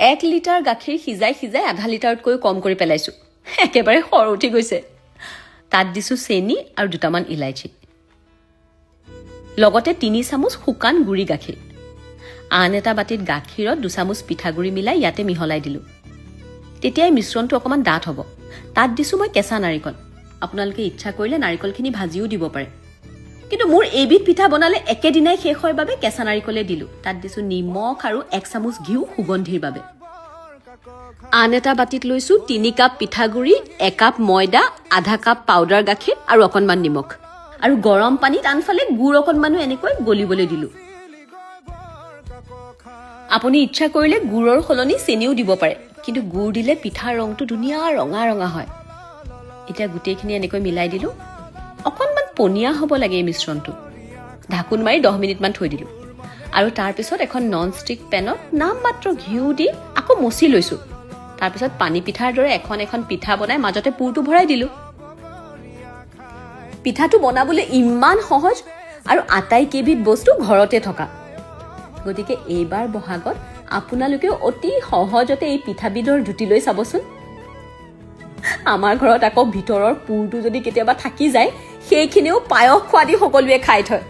1 litre গাখীৰ সিজাই আধা লিটাৰতকৈ কম কৰি পেলাইছো একেবাৰে খৰ উঠি গৈছে তাত দিছো চেনি আৰু দুটামান ইলাইচি লগতে 3 চামুচ শুকান গুড়ি গাখীৰ আন এটা বাটিত গাখীৰত 2 চামুচ পিঠাগুৰি মিলাই ইয়াতে মিহলাই দিলো তেতিয়াই মিশ্ৰণটো অকমান ডাঠ হ'ব তাত দিছো মই কেঁচা নাৰিকল আপোনালোকে ইচ্ছা কৰিলে নাৰিকলখিনি ভাজিও দিব পাৰে কিন্তু মোৰ এইবিধ পিঠা বনালে একেদিনাই শেষ হয় বাবে কেঁচা নাৰিকলে দিলো তাত দিছো নিমখ আৰু 1 চামুচ ঘিউ সুগন্ধিৰ বাবে আন এটা বাটিত লৈছো 3 কাপ পিঠাগুৰি 1 কাপ ময়দা আধা কাপ পাউডাৰ গাখীৰ আৰু অকনমান নিমখ আৰু গৰম পানীত আনফালে গুড় অকনমানো এনেকৈ গলিবলৈ দিলো আপুনি ইচ্ছা কৰিলে গুড়ৰ খলনি চেনিও দিব পাৰে কিন্তু গুড় দিলে পিঠাৰ ৰংটো ধুনীয়া ৰঙা ৰঙা হয় এটা গুটেখিনি এনেকৈ মিলাই দিলো অকনমান পনিয়া হ'ব লাগে এই মিশ্ৰণটো ঢাকুন মাৰি 10 মিনিট মান থৈ দিলো আৰু তাৰ পিছত এখন নন ষ্টিক পেনত নাম মাত্ৰ ঘিউ দি আকৌ মচি লৈছো তাৰ পিছত পানী পিঠাৰ দৰে এখন পিঠা বনাই মাজতে পুৰটো ভৰাই দিলো পিঠাটো বনাবলৈ ইমান সহজ আৰু আটাই কেবিধ বস্তু ঘৰতে থকা গতিকে এইবাৰ বহাগত আপোনালোকে অতি সহজতে এই পিঠাবিধৰ জুতি লৈ চাবচোন আমাৰ ঘৰত আকৌ ভিতৰৰ পুৰটো যদি কেতিয়াবা থাকি যায় সেইখিনিও পায়স খোৱাদি সকলোৱে খাই থয়